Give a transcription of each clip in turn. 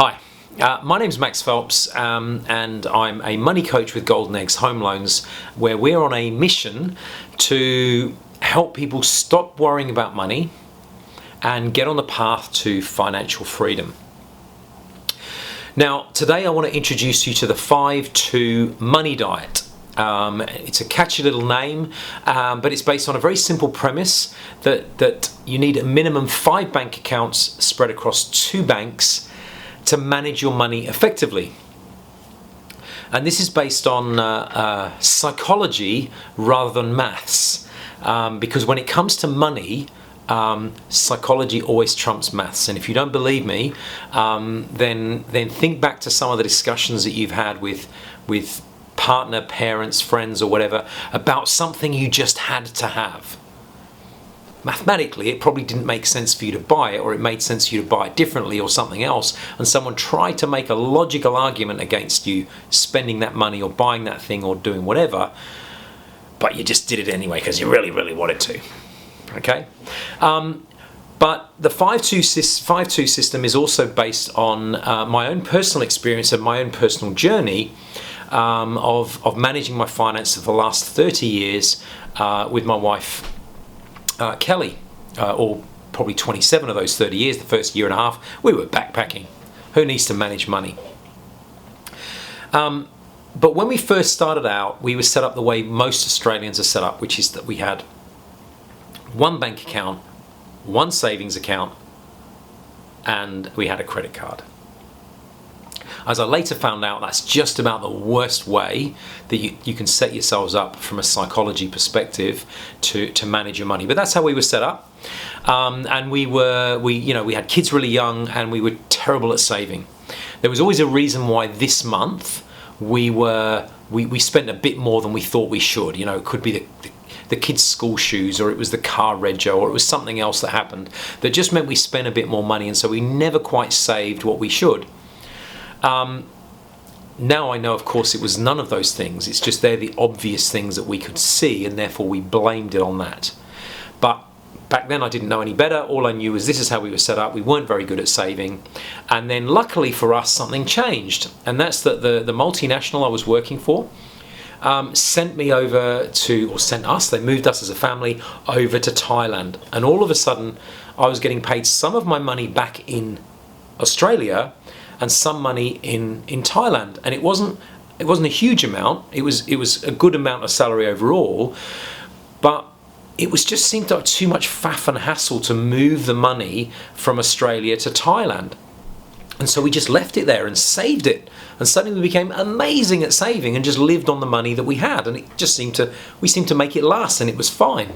Hi, my name's Max Phelps and I'm a money coach with Golden Eggs Home Loans, where we're on a mission to help people stop worrying about money and get on the path to financial freedom. Now, today I want to introduce you to the 5-2 money diet. It's a catchy little name, but it's based on a very simple premise that you need a minimum 5 bank accounts spread across 2 banks to manage your money effectively. And this is based on psychology rather than maths, because when it comes to money, psychology always trumps maths. And if you don't believe me, then think back to some of the discussions that you've had with partner, parents, friends, or whatever about something you just had to have. Mathematically, it probably didn't make sense for you to buy it, or it made sense for you to buy it differently or something else, and someone tried to make a logical argument against you spending that money or buying that thing or doing whatever, but you just did it anyway because you really, really wanted to. Okay? But the 5-2 system is also based on my own personal experience and my own personal journey of managing my finances for the last 30 years with my wife, Kelly, or probably 27 of those 30 years. The first year and a half, we were backpacking. Who needs to manage money? But when we first started out, we were set up the way most Australians are set up, which is that we had 1 bank account, 1 savings account, and we had a credit card. As I later found out, that's just about the worst way that you can set yourselves up from a psychology perspective to manage your money. But that's how we were set up, and we had kids really young, and we were terrible at saving. There was always a reason why this month we spent a bit more than we thought we should. You know, it could be the kids' school shoes, or it was the car rego, or it was something else that happened that just meant we spent a bit more money, and so we never quite saved what we should. Now I know, of course, it was none of those things. It's just they're the obvious things that we could see, and therefore we blamed it on that. But back then I didn't know any better. All I knew was this is how we were set up. We weren't very good at saving. And then luckily for us, something changed. And that's that the multinational I was working for sent us, they moved us as a family over to Thailand. And all of a sudden, I was getting paid some of my money back in Australia and some money in Thailand, and it wasn't a huge amount. It was a good amount of salary overall, but it was just seemed like too much faff and hassle to move the money from Australia to Thailand, and so we just left it there and saved it, and suddenly we became amazing at saving and just lived on the money that we had, and we seemed to make it last, and it was fine.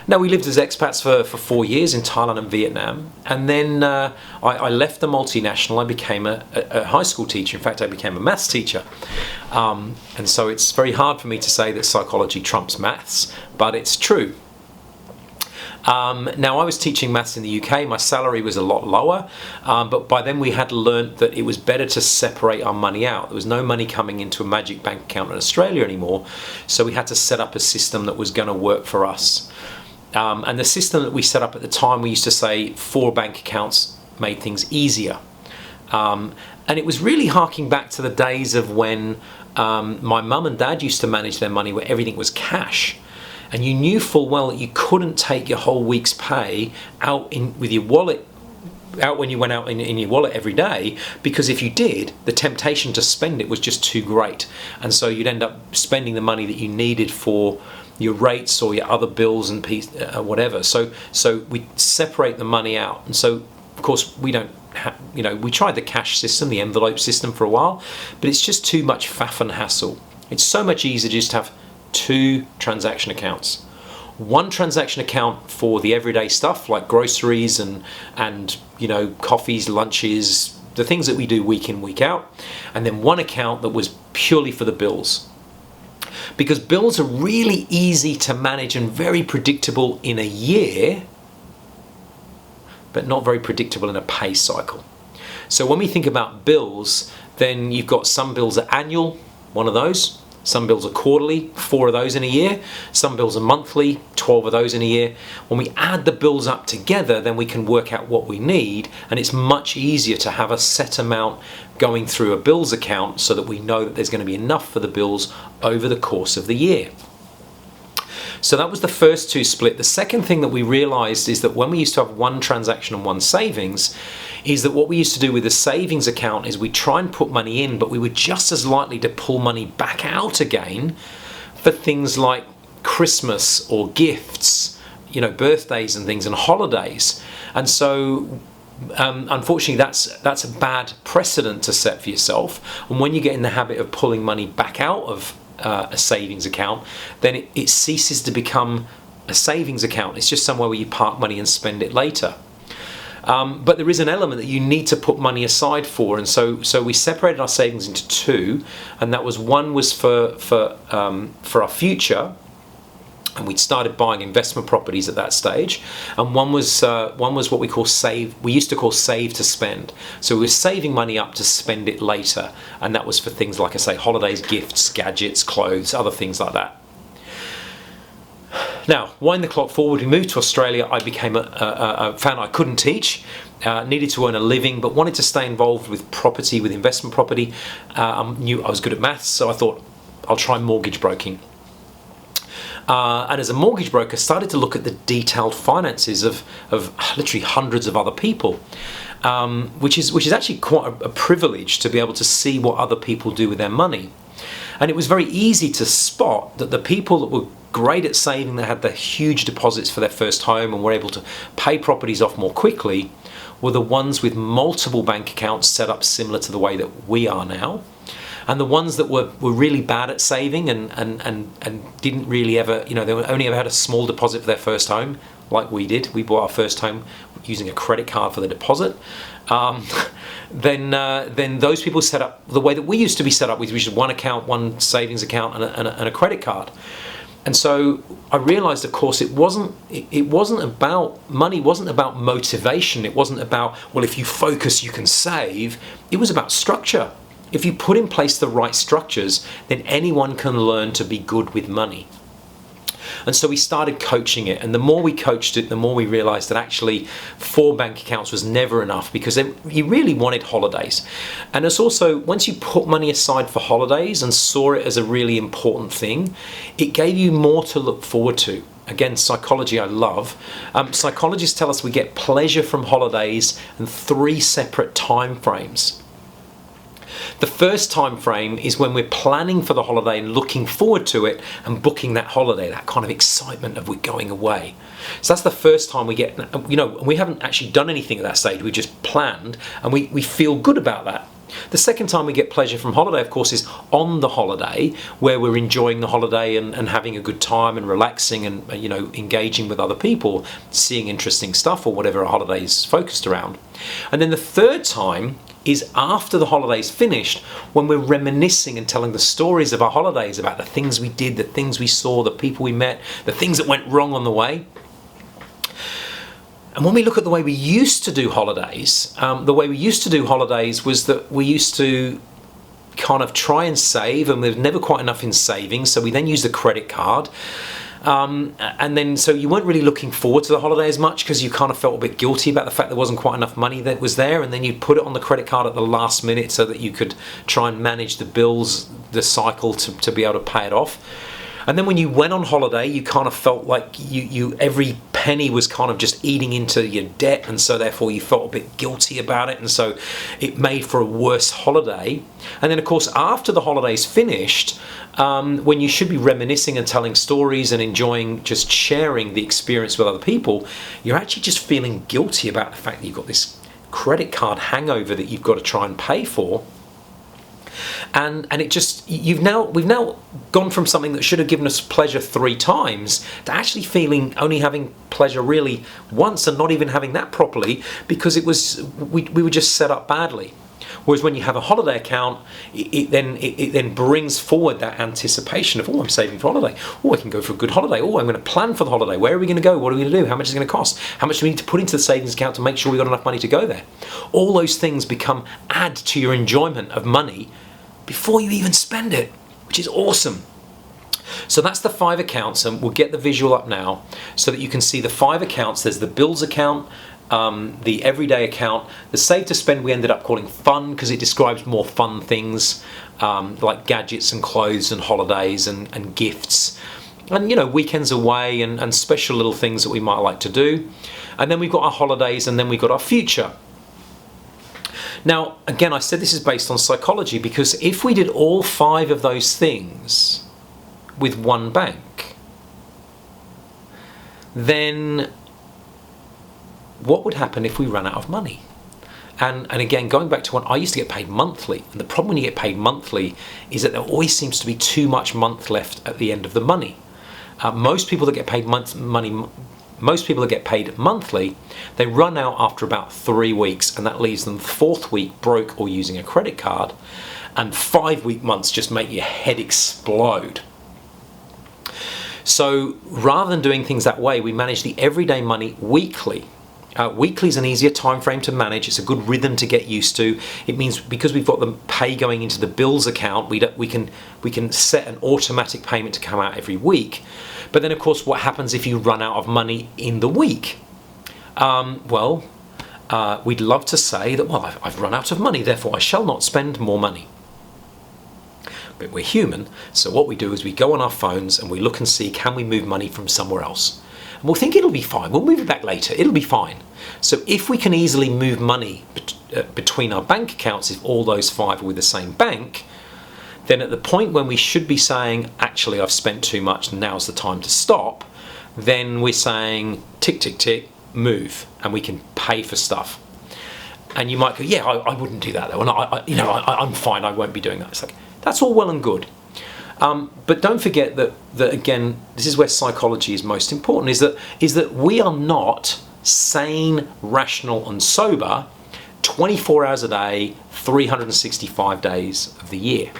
Now, we lived as expats for 4 years in Thailand and Vietnam, and then I left the multinational. I became a high school teacher. In fact, I became a maths teacher. And so it's very hard for me to say that psychology trumps maths, but it's true. Now, I was teaching maths in the UK. My salary was a lot lower, but by then we had learnt that it was better to separate our money out. There was no money coming into a magic bank account in Australia anymore, so we had to set up a system that was going to work for us. And the system that we set up at the time, we used to say 4 bank accounts made things easier. And it was really harking back to the days of when my mum and dad used to manage their money, where everything was cash. And you knew full well that you couldn't take your whole week's pay out with your wallet, out when you went out in your wallet every day, because if you did, the temptation to spend it was just too great. And so you'd end up spending the money that you needed for your rates or your other bills and whatever. So we separate the money out. And so, of course, we don't we tried the cash system, the envelope system for a while, but it's just too much faff and hassle. It's so much easier to just have 2 transaction accounts. 1 transaction account for the everyday stuff like groceries and coffees, lunches, the things that we do week in, week out, and then 1 account that was purely for the bills. Because bills are really easy to manage and very predictable in a year, but not very predictable in a pay cycle. So when we think about bills, then you've got some bills are annual, one of those. Some bills are quarterly, 4 of those in a year. Some bills are monthly, 12 of those in a year. When we add the bills up together, then we can work out what we need, and it's much easier to have a set amount going through a bills account so that we know that there's going to be enough for the bills over the course of the year. So that was the first two split. The second thing that we realized is that when we used to have one transaction and one savings, is that what we used to do with the savings account is we try and put money in, but we were just as likely to pull money back out again for things like Christmas or gifts, birthdays and things, and holidays. And so unfortunately, that's a bad precedent to set for yourself. And when you get in the habit of pulling money back out of a savings account, then it ceases to become a savings account. It's just somewhere where you park money and spend it later. But there is an element that you need to put money aside for, and so we separated our savings into two, and that was one was for our future, and we'd started buying investment properties at that stage, and one was what we call save. We used to call save to spend. So we were saving money up to spend it later, and that was for things like I say, holidays, gifts, gadgets, clothes, other things like that. Now, wind the clock forward, we moved to Australia. I became found I couldn't teach, needed to earn a living, but wanted to stay involved with property, with investment property. Knew I was good at maths, so I thought I'll try mortgage broking. And as a mortgage broker, started to look at the detailed finances of literally hundreds of other people, which is actually quite a privilege to be able to see what other people do with their money. And it was very easy to spot that the people that were great at saving, that had the huge deposits for their first home and were able to pay properties off more quickly, were the ones with multiple bank accounts set up similar to the way that we are now. And the ones that were really bad at saving and didn't really ever, they only ever had a small deposit for their first home, like we did. We bought our first home using a credit card for the deposit. Then those people set up the way that we used to be set up, with which is one account, one savings account, and a credit card. And so I realized, of course, it wasn't about money, wasn't about motivation. It wasn't about, well, if you focus, you can save. It was about structure. If you put in place the right structures, then anyone can learn to be good with money. And so we started coaching it, and the more we coached it, the more we realized that actually 4 bank accounts was never enough, because you really wanted holidays. And it's also, once you put money aside for holidays and saw it as a really important thing, it gave you more to look forward to. Again, psychology I love. Psychologists tell us we get pleasure from holidays in 3 separate time frames. The first time frame is when we're planning for the holiday and looking forward to it and booking that holiday, that kind of excitement of we're going away. So that's the first time we get, we haven't actually done anything at that stage, we just planned, and we feel good about that. The second time we get pleasure from holiday, of course, is on the holiday, where we're enjoying the holiday and having a good time and relaxing and engaging with other people, seeing interesting stuff or whatever our holiday is focused around. And then the third time is after the holiday's finished, when we're reminiscing and telling the stories of our holidays, about the things we did, the things we saw, the people we met, the things that went wrong on the way. And when we look at the way we used to do holidays, was that we used to kind of try and save, and there was never quite enough in savings, so we then used the credit card. And then so you weren't really looking forward to the holiday as much, because you kind of felt a bit guilty about the fact there wasn't quite enough money that was there, and then you'd put it on the credit card at the last minute so that you could try and manage the bills, the cycle to be able to pay it off. And then when you went on holiday, you kind of felt like you every penny was kind of just eating into your debt, and so therefore you felt a bit guilty about it, and so it made for a worse holiday. And then of course after the holiday's finished, when you should be reminiscing and telling stories and enjoying just sharing the experience with other people, you're actually just feeling guilty about the fact that you've got this credit card hangover that you've got to try and pay for. And it just, we've now gone from something that should have given us pleasure 3 times to actually only having pleasure really once, and not even having that properly, because we were just set up badly. Whereas when you have a holiday account, it then brings forward that anticipation of, oh, I'm saving for holiday. Oh, I can go for a good holiday. Oh, I'm going to plan for the holiday. Where are we going to go? What are we going to do? How much is it going to cost? How much do we need to put into the savings account to make sure we've got enough money to go there? All those things add to your enjoyment of money before you even spend it. which is awesome. So that's the 5 accounts, and we'll get the visual up now so that you can see the 5 accounts. There's the bills account, the everyday account, the save to spend we ended up calling fun because it describes more fun things like gadgets and clothes and holidays and gifts and, you know, weekends away and special little things that we might like to do. And then we've got our holidays, and then we've got our future. Now, again, I said this is based on psychology, because if we did all 5 of those things with one bank, then what would happen if we ran out of money? And again, going back to when I used to get paid monthly, and the problem when you get paid monthly is that there always seems to be too much month left at the end of the money. Most people that get paid monthly, they run out after about 3 weeks, and that leaves them the 4th week broke or using a credit card, and 5-week months just make your head explode. So rather than doing things that way, we manage the everyday money weekly. Weekly is an easier time frame to manage. It's a good rhythm to get used to. It means because we've got the pay going into the bills account, we can set an automatic payment to come out every week. But then, of course, what happens if you run out of money in the week? We'd love to say that, well, I've run out of money, therefore I shall not spend more money. But we're human, so what we do is we go on our phones and we look and see, can we move money from somewhere else? And we'll think it'll be fine. We'll move it back later. It'll be fine. So if we can easily move money between our bank accounts, if all those 5 are with the same bank, then at the point when we should be saying, actually, I've spent too much, now's the time to stop, then we're saying, tick, tick, tick, move, and we can pay for stuff. And you might go, yeah, I wouldn't do that though, and I'm fine, I won't be doing that. It's like, that's all well and good. But don't forget that again, this is where psychology is most important, is that we are not sane, rational and sober 24 hours a day, 365 days of the year.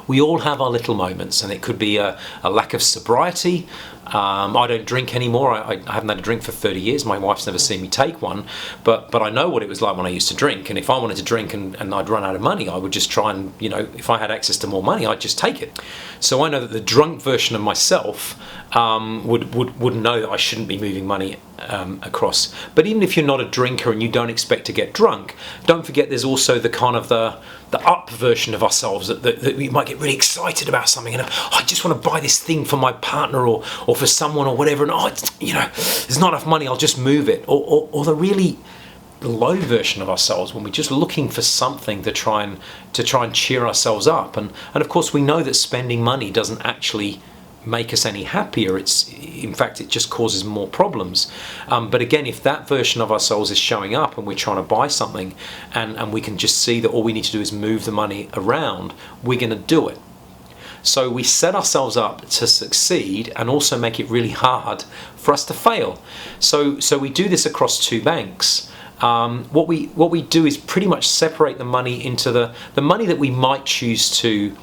We all have our little moments, and it could be a lack of sobriety. I don't drink anymore. I haven't had a drink for 30 years. My wife's never seen me take one, but I know what it was like when I used to drink. And if I wanted to drink and I'd run out of money, I would just try and, if I had access to more money, I'd just take it. So I know that the drunk version of myself would know that I shouldn't be moving money across. But even if you're not a drinker and you don't expect to get drunk, don't forget there's also the kind of the up version of ourselves that we might get really excited about something, and I just want to buy this thing for my partner or for someone or whatever, and there's not enough money, I'll just move it. Or the really low version of ourselves when we're just looking for something to try and cheer ourselves up. And of course we know that spending money doesn't actually make us any happier. In fact, it just causes more problems. But again, if that version of ourselves is showing up and we're trying to buy something and we can just see that all we need to do is move the money around, we're going to do it. So we set ourselves up to succeed and also make it really hard for us to fail. So we do this across 2 banks. What we do is pretty much separate the money into the money that we might choose to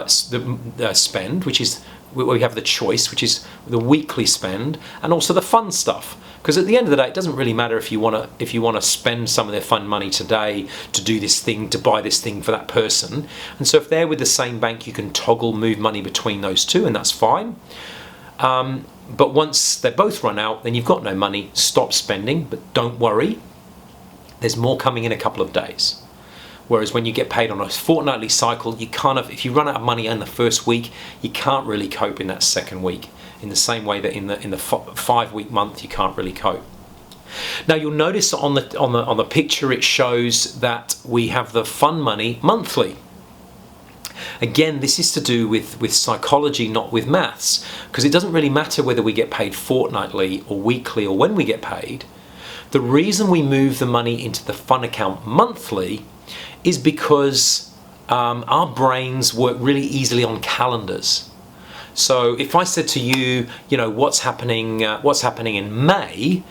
spend, which is where we have the choice, which is the weekly spend, and also the fun stuff. Because at the end of the day, it doesn't really matter if you want to spend some of their fun money today to do this thing, to buy this thing for that person. And so if they're with the same bank, you can move money between those 2, and that's fine. But once they both run out, then you've got no money. Stop spending, but don't worry. There's more coming in a couple of days. Whereas when you get paid on a fortnightly cycle, if you run out of money in the first week, you can't really cope in that second week. In the same way that in the 5-week month, you can't really cope. Now you'll notice on the picture it shows that we have the fun money monthly. Again, this is to do with psychology, not with maths, because it doesn't really matter whether we get paid fortnightly or weekly or when we get paid. The reason we move the money into the fun account monthly is because our brains work really easily on calendars. So if I said to you, what's happening in May,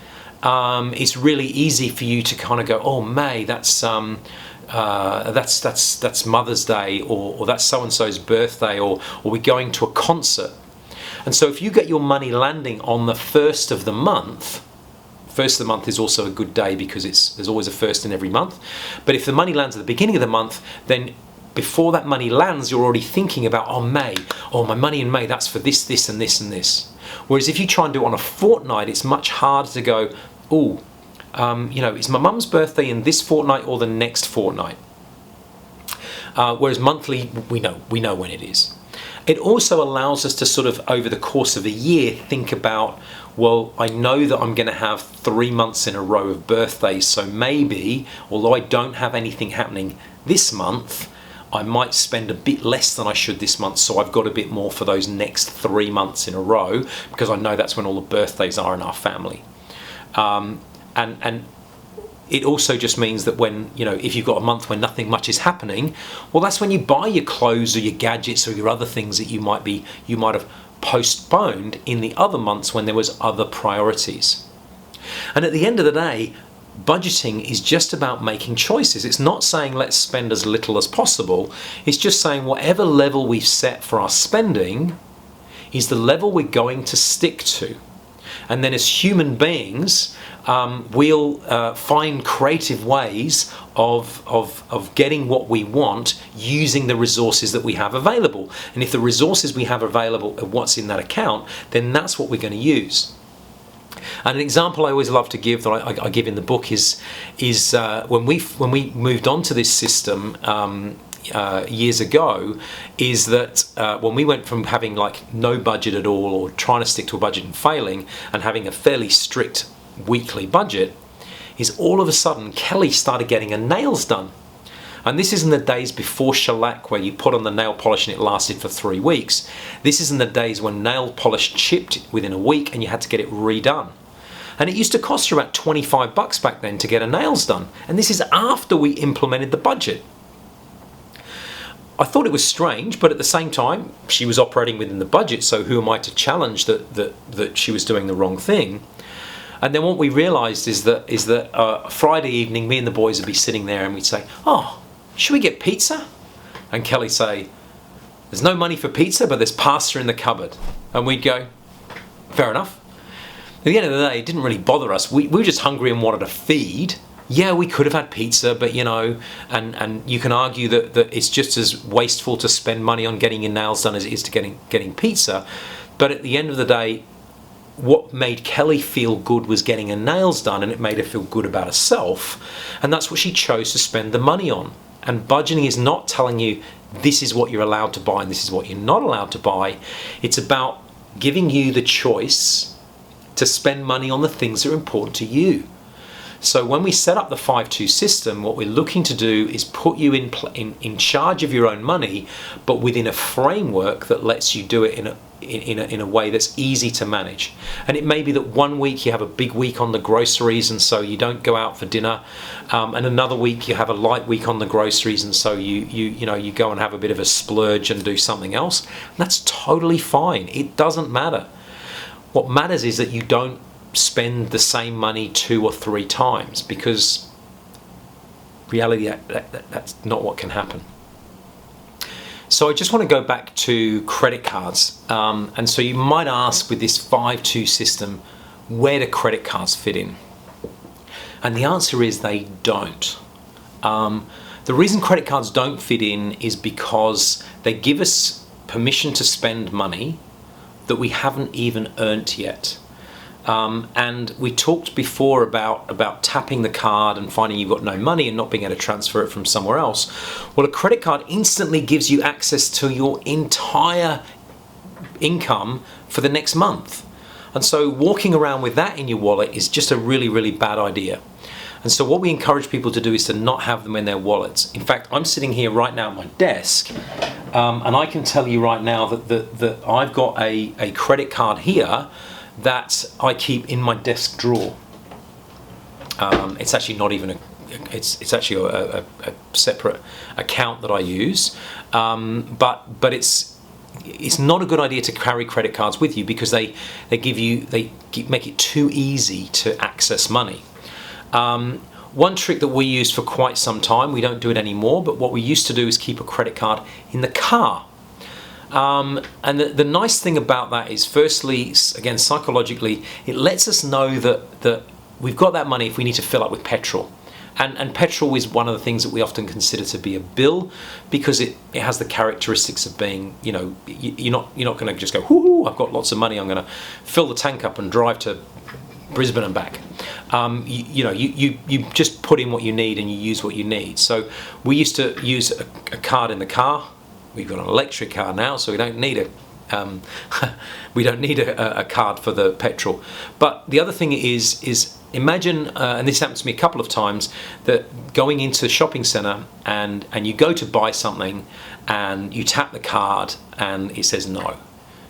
it's really easy for you to kind of go, oh, May, that's Mother's Day, or that's so and so's birthday, or we're going to a concert. And so if you get your money landing on the first of the month. First of the month is also a good day because there's always a first in every month. But if the money lands at the beginning of the month, then before that money lands, you're already thinking about, my money in May, that's for this, this, and this, and this. Whereas if you try and do it on a fortnight, it's much harder to go, is my mum's birthday in this fortnight or the next fortnight? Whereas monthly, we know when it is. It also allows us to sort of, over the course of a year, think about, well, I know that I'm going to have 3 months in a row of birthdays, so maybe, although I don't have anything happening this month, I might spend a bit less than I should this month, so I've got a bit more for those next 3 months in a row, because I know that's when all the birthdays are in our family. And it also just means that when, if you've got a month when nothing much is happening, well, that's when you buy your clothes or your gadgets or your other things that you might have postponed in the other months when there was other priorities. And at the end of the day, budgeting is just about making choices. It's not saying let's spend as little as possible. It's just saying whatever level we've set for our spending is the level we're going to stick to. And then as human beings, we'll find creative ways of getting what we want using the resources that we have available. And if the resources we have available are what's in that account, then that's what we're going to use. And an example I always love to give, that I give in the book, is when we moved on to this system years ago, is that when we went from having like no budget at all, or trying to stick to a budget and failing, and having a fairly strict weekly budget, is all of a sudden Kelly started getting her nails done. And this is in the days before shellac, where you put on the nail polish and it lasted for 3 weeks. This is in the days when nail polish chipped within a week and you had to get it redone. And it used to cost you about $25 back then to get her nails done. And this is after we implemented the budget. I thought it was strange, but at the same time, she was operating within the budget, so who am I to challenge that she was doing the wrong thing? And then what we realised is that Friday evening, me and the boys would be sitting there and we'd say, "Oh, should we get pizza?" And Kelly say, "There's no money for pizza, but there's pasta in the cupboard." And we'd go, "Fair enough." At the end of the day, it didn't really bother us. We were just hungry and wanted to feed. Yeah, we could have had pizza, but and you can argue that it's just as wasteful to spend money on getting your nails done as it is to getting pizza. But at the end of the day, what made Kelly feel good was getting her nails done, and it made her feel good about herself, and that's what she chose to spend the money on. And budgeting is not telling you this is what you're allowed to buy and this is what you're not allowed to buy. It's about giving you the choice to spend money on the things that are important to you. So when we set up the 5-2 system, what we're looking to do is put you in charge of your own money, but within a framework that lets you do it in a way that's easy to manage. And it may be that 1 week you have a big week on the groceries, and so you don't go out for dinner, and another week you have a light week on the groceries, and so you go and have a bit of a splurge and do something else. And that's totally fine. It doesn't matter. What matters is that you don't spend the same money 2 or 3 times, because reality, that's not what can happen. So I just want to go back to credit cards, and so you might ask, with this 5-2 system, where do credit cards fit in? And the answer is they don't. The reason credit cards don't fit in is because they give us permission to spend money that we haven't even earned yet. And we talked before about tapping the card and finding you've got no money and not being able to transfer it from somewhere else. Well, a credit card instantly gives you access to your entire income for the next month. And so walking around with that in your wallet is just a really, really bad idea. And so what we encourage people to do is to not have them in their wallets. In fact, I'm sitting here right now at my desk, and I can tell you right now that I've got a credit card here that I keep in my desk drawer. It's actually not even it's actually a separate account that I use, but it's not a good idea to carry credit cards with you, because they make it too easy to access money. One trick that we used for quite some time, we don't do it anymore, but what we used to do is keep a credit card in the car. And the nice thing about that is, firstly, again, psychologically, it lets us know that we've got that money if we need to fill up with petrol. And petrol is one of the things that we often consider to be a bill, because it has the characteristics of being, you're not going to just go, whoo, I've got lots of money, I'm going to fill the tank up and drive to Brisbane and back. You just put in what you need and you use what you need. So we used to use a card in the car. We've got an electric car now, so we don't need a card for the petrol. But the other thing is imagine, and this happened to me a couple of times, that going into the shopping centre and you go to buy something and you tap the card and it says no.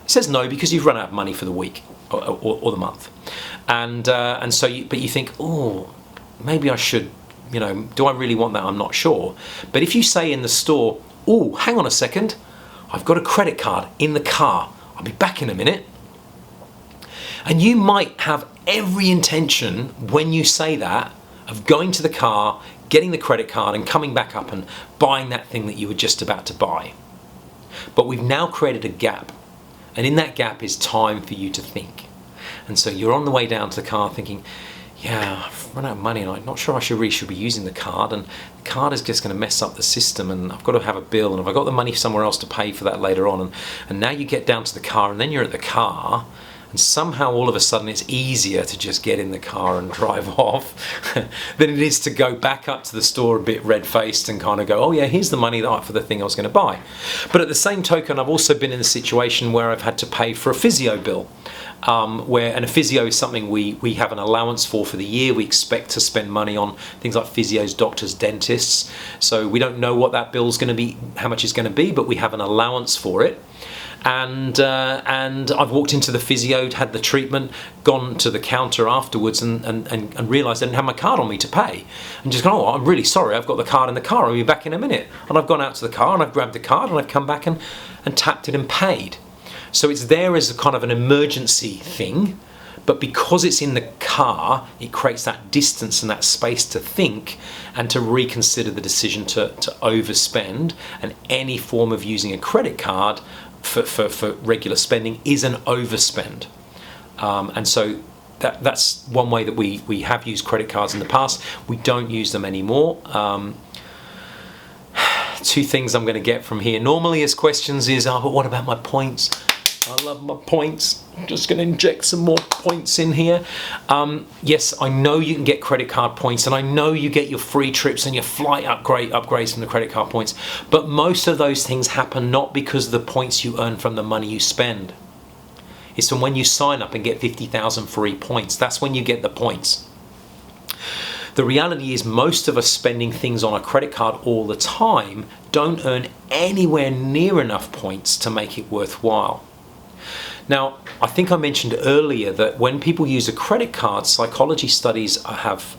It says no because you've run out of money for the week or the month. And so you think, oh, maybe I should, do I really want that? I'm not sure. But if you say in the store, oh, hang on a second, I've got a credit card in the car, I'll be back in a minute. And you might have every intention when you say that of going to the car, getting the credit card and coming back up and buying that thing that you were just about to buy. But we've now created a gap. And in that gap is time for you to think. And so you're on the way down to the car thinking, yeah, I've run out of money and I'm not sure I really should be using the card, and the card is just going to mess up the system, and I've got to have a bill, and have I got the money somewhere else to pay for that later on? And now you get down to the car, and then you're at the car, and somehow all of a sudden it's easier to just get in the car and drive off than it is to go back up to the store a bit red-faced and kind of go, oh yeah, here's the money for the thing I was going to buy. But at the same token, I've also been in a situation where I've had to pay for a physio bill. And a physio is something we have an allowance for the year. We expect to spend money on things like physios, doctors, dentists. So we don't know what that bill's going to be, how much it's going to be, but we have an allowance for it. And I've walked into the physio, had the treatment, gone to the counter afterwards and realised I didn't have my card on me to pay. And just gone, oh, I'm really sorry, I've got the card in the car, I'll be back in a minute. And I've gone out to the car and I've grabbed the card and I've come back and tapped it and paid. So it's there as a kind of an emergency thing, but because it's in the car, it creates that distance and that space to think and to reconsider the decision to overspend. And any form of using a credit card for regular spending is an overspend. And so that's one way that we have used credit cards in the past. We don't use them anymore. Two things I'm going to get from here normally as questions is, oh, but what about my points? I love my points. I'm just going to inject some more points in here. Yes, I know you can get credit card points, and I know you get your free trips and your flight upgrades from the credit card points, but most of those things happen not because of the points you earn from the money you spend. It's from when you sign up and get 50,000 free points. That's when you get the points. The reality is most of us spending things on a credit card all the time don't earn anywhere near enough points to make it worthwhile. Now, I think I mentioned earlier that when people use a credit card, psychology studies have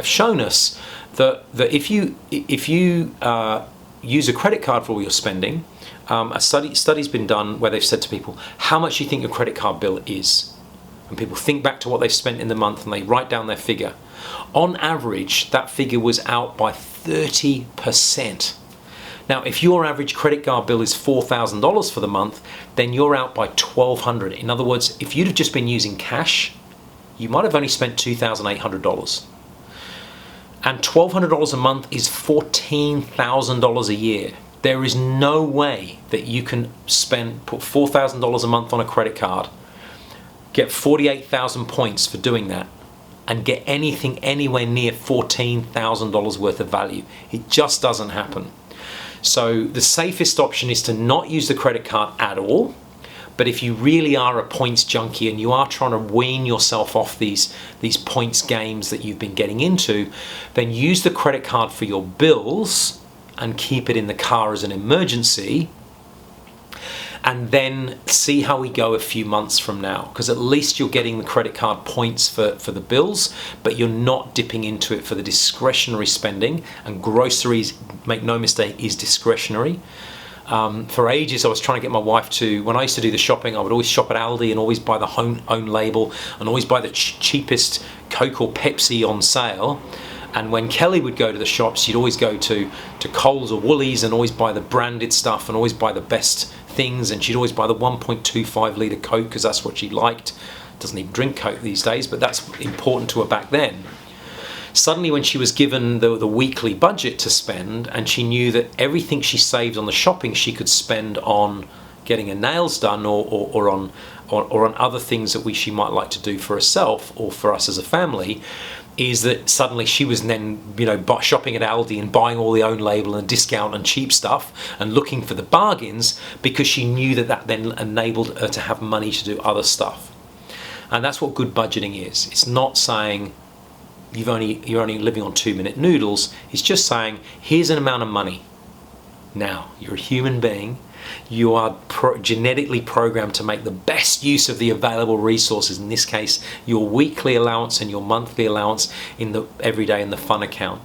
shown us that if you use a credit card for all your spending, a study's been done where they've said to people, how much do you think your credit card bill is? And people think back to what they've spent in the month and they write down their figure. On average, that figure was out by 30%. Now, if your average credit card bill is $4,000 for the month, then you're out by $1,200. In other words, if you'd have just been using cash, you might have only spent $2,800. And $1,200 a month is $14,000 a year. There is no way that you can put $4,000 a month on a credit card, get 48,000 points for doing that, and get anything anywhere near $14,000 worth of value. It just doesn't happen. So the safest option is to not use the credit card at all. But if you really are a points junkie and you are trying to wean yourself off these points games that you've been getting into, then use the credit card for your bills and keep it in the car as an emergency. And then see how we go a few months from now, because at least you're getting the credit card points for the bills, but you're not dipping into it for the discretionary spending. And groceries, make no mistake, is discretionary. For ages I was trying to get my wife to, when I used to do the shopping, I would always shop at Aldi and always buy the own label and always buy the cheapest Coke or Pepsi on sale. And when Kelly would go to the shops, she'd always go to Coles or Woolies and always buy the branded stuff and always buy the best things, and she'd always buy the 1.25 litre Coke because that's what she liked. Doesn't even drink Coke these days, but that's important to her back then. Suddenly, when she was given the weekly budget to spend, and she knew that everything she saved on the shopping she could spend on getting her nails done, or on other things that she might like to do for herself or for us as a family, is that suddenly she was then, shopping at Aldi and buying all the own label and discount and cheap stuff and looking for the bargains, because she knew that then enabled her to have money to do other stuff. And that's what good budgeting is. It's not saying you're only living on 2-minute noodles. It's just saying, here's an amount of money. Now, you're a human being. You are genetically programmed to make the best use of the available resources, in this case your weekly allowance and your monthly allowance in the everyday and the fun account.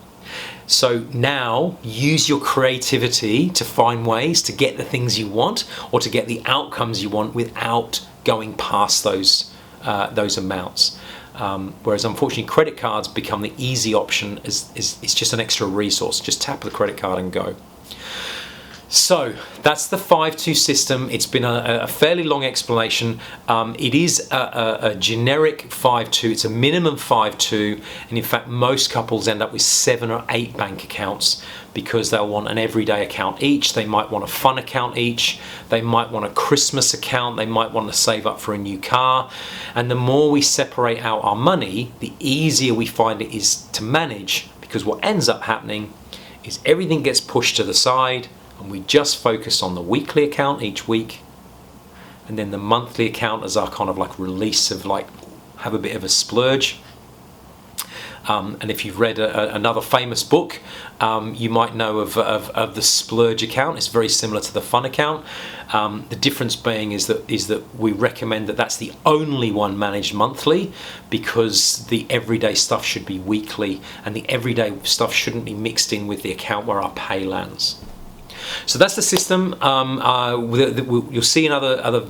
So now use your creativity to find ways to get the things you want, or to get the outcomes you want, without going past those amounts. Whereas unfortunately credit cards become the easy option. It's just an extra resource. Just tap the credit card and go. So that's the 5-2 system. It's been a fairly long explanation. It is a generic 5-2. It's a minimum 5-2, and in fact most couples end up with 7 or 8 bank accounts, because they'll want an everyday account each. They might want a fun account each. They might want a Christmas account. They might want to save up for a new car. And the more we separate out our money, the easier we find it is to manage, because what ends up happening is everything gets pushed to the side, and we just focus on the weekly account each week, and then the monthly account as our kind of like release of have a bit of a splurge. And if you've read another famous book, you might know of the splurge account. It's very similar to the fun account. The difference being is that we recommend that that's the only one managed monthly, because the everyday stuff should be weekly, and the everyday stuff shouldn't be mixed in with the account where our pay lands. So that's the system. You'll see in other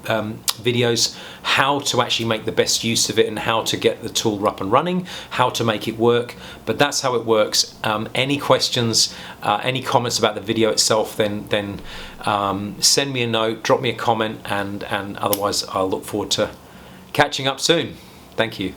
videos how to actually make the best use of it, and how to get the tool up and running, how to make it work. But that's how it works. Any questions, any comments about the video itself, then send me a note, drop me a comment, and otherwise I'll look forward to catching up soon. Thank you.